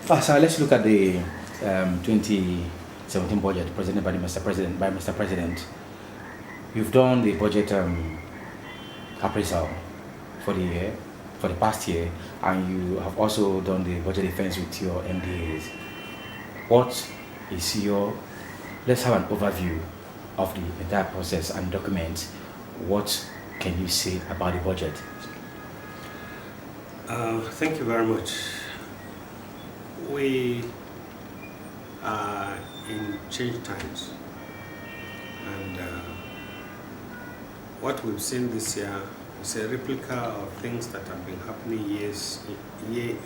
So let's look at the 2017 budget presented by Mr. President. You've done the budget appraisal for the year, for the past year, and you have also done the budget defense with your MDAs. What is your, let's have an overview of the entire process and documents. What can you say about the budget? Thank you very much. We are in change times, and what we've seen this year is a replica of things that have been happening year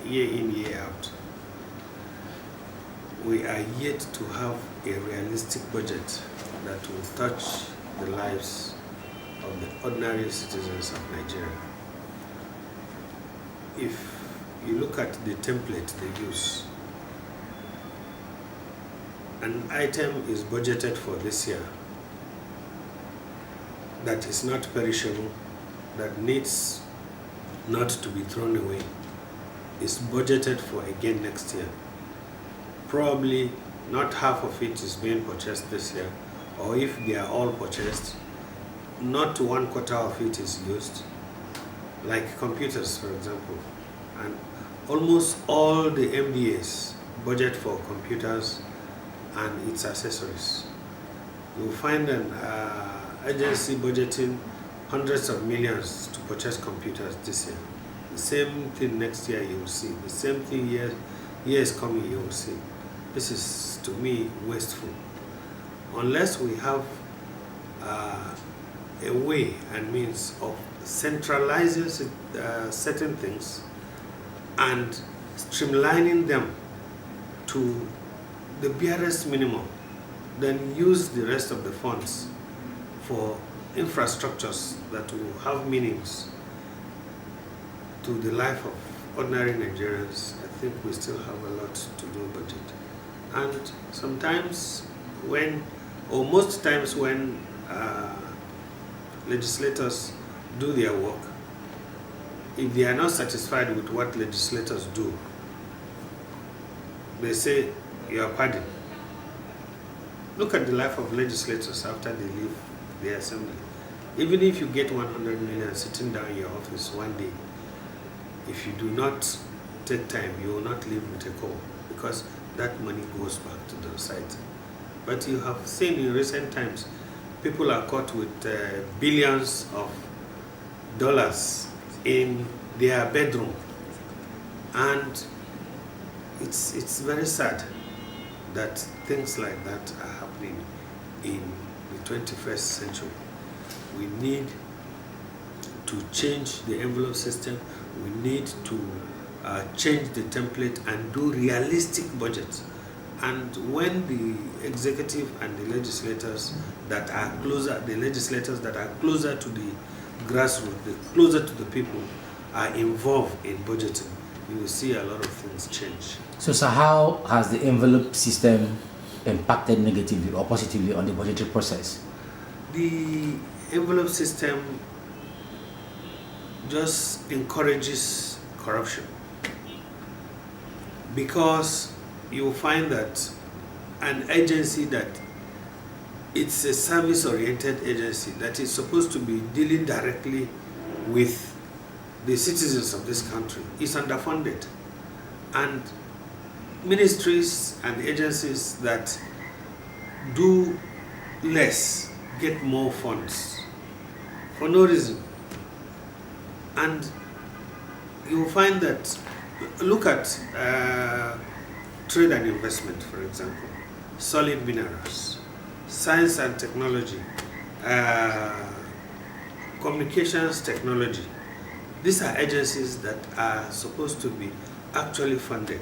in, year out. We are yet to have a realistic budget that will touch the lives of the ordinary citizens of Nigeria. If you look at the template they use, an item is budgeted for this year that is not perishable, that needs not to be thrown away, is budgeted for again next year. Probably not half of it is being purchased this year, or if they are all purchased, not 1/4 of it is used, like computers, for example. And almost all the MDAs budget for computers and its accessories. You'll find an agency budgeting hundreds of millions to purchase computers this year. The same thing next year you will see. The same thing years coming you will see. This is, to me, wasteful. Unless we have a way and means of centralizing certain things and streamlining them to the barest minimum, then use the rest of the funds for infrastructures that will have meanings to the life of ordinary Nigerians. I think we still have a lot to do budget. And sometimes or most times when legislators do their work, if they are not satisfied with what legislators do, they say, "You are pardoned." Look at the life of legislators after they leave the assembly. Even if you get 100 million sitting down in your office one day, if you do not take time, you will not leave with a call, because that money goes back to the site. But you have seen in recent times, people are caught with billions of dollars in their bedroom, and it's very sad that things like that are happening in the 21st century. We need to change the envelope system. We need to change the template and do realistic budgets. And when the executive and the legislators that are closer to the grassroots, closer to the people, are involved in budgeting, you will see a lot of things change. So how has the envelope system impacted negatively or positively on the budgetary process? The envelope system just encourages corruption, because you will find that an agency that it's a service-oriented agency that is supposed to be dealing directly with the citizens of this country is underfunded, and ministries and agencies that do less get more funds for no reason. And you will find that, look at trade and investment, for example, solid minerals, science and technology, communications technology. These are agencies that are supposed to be actually funded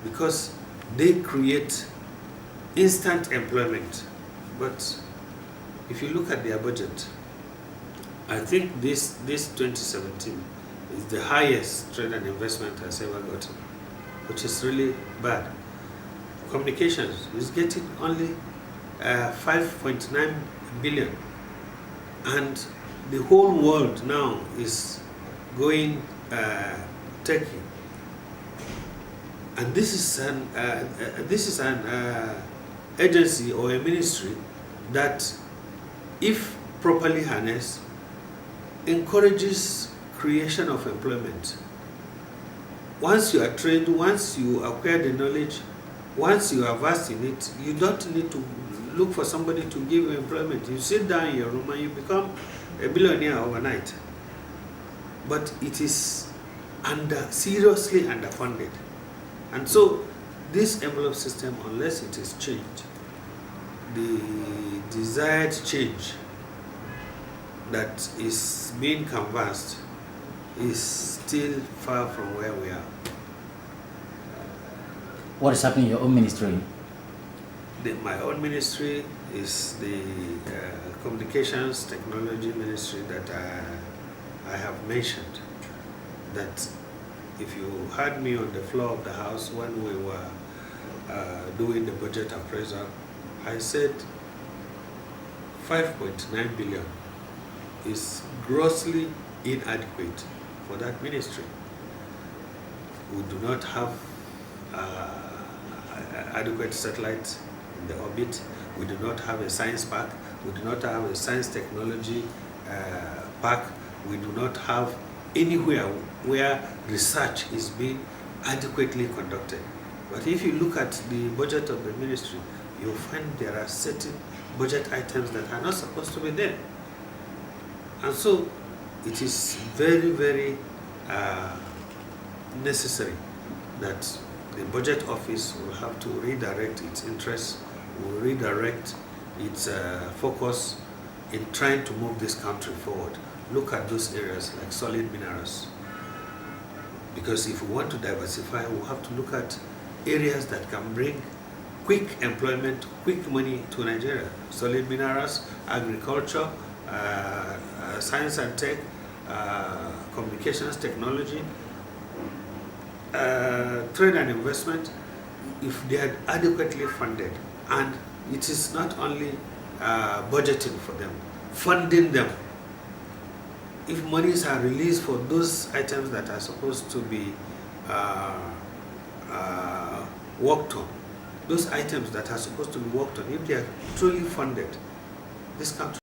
because they create instant employment. But if you look at their budget, I think this 2017 is the highest trade and investment has ever gotten, which is really bad. Communications is getting only 5.9 billion, and the whole world now is going Turkey. And this is an agency or a ministry that, if properly harnessed, encourages creation of employment. Once you are trained, once you acquire the knowledge, once you are versed in it, you don't need to look for somebody to give you employment. You sit down in your room and you become a billionaire overnight. But it is seriously underfunded. And so this envelope system, unless it is changed, the desired change that is being canvassed is still far from where we are. What is happening in your own ministry? My own ministry is the communications technology ministry that I have mentioned. That if you had me on the floor of the House when we were doing the budget appraisal, I said 5.9 billion is grossly inadequate for that ministry. We do not have adequate satellites in the orbit. We do not have a science park. We do not have a science technology park. We do not have anywhere where research is being adequately conducted. But if you look at the budget of the ministry, you'll find there are certain budget items that are not supposed to be there. And so it is very, very necessary that the budget office will have to redirect its interests, will redirect its focus in trying to move this country forward. Look at those areas like solid minerals. Because if we want to diversify, we'll have to look at areas that can bring quick employment, quick money to Nigeria. Solid minerals, agriculture, science and tech, communications technology, trade and investment. If they are adequately funded, and it is not only budgeting for them, funding them. If monies are released for those items that are supposed to be worked on, those items that are supposed to be worked on, if they are truly funded, this country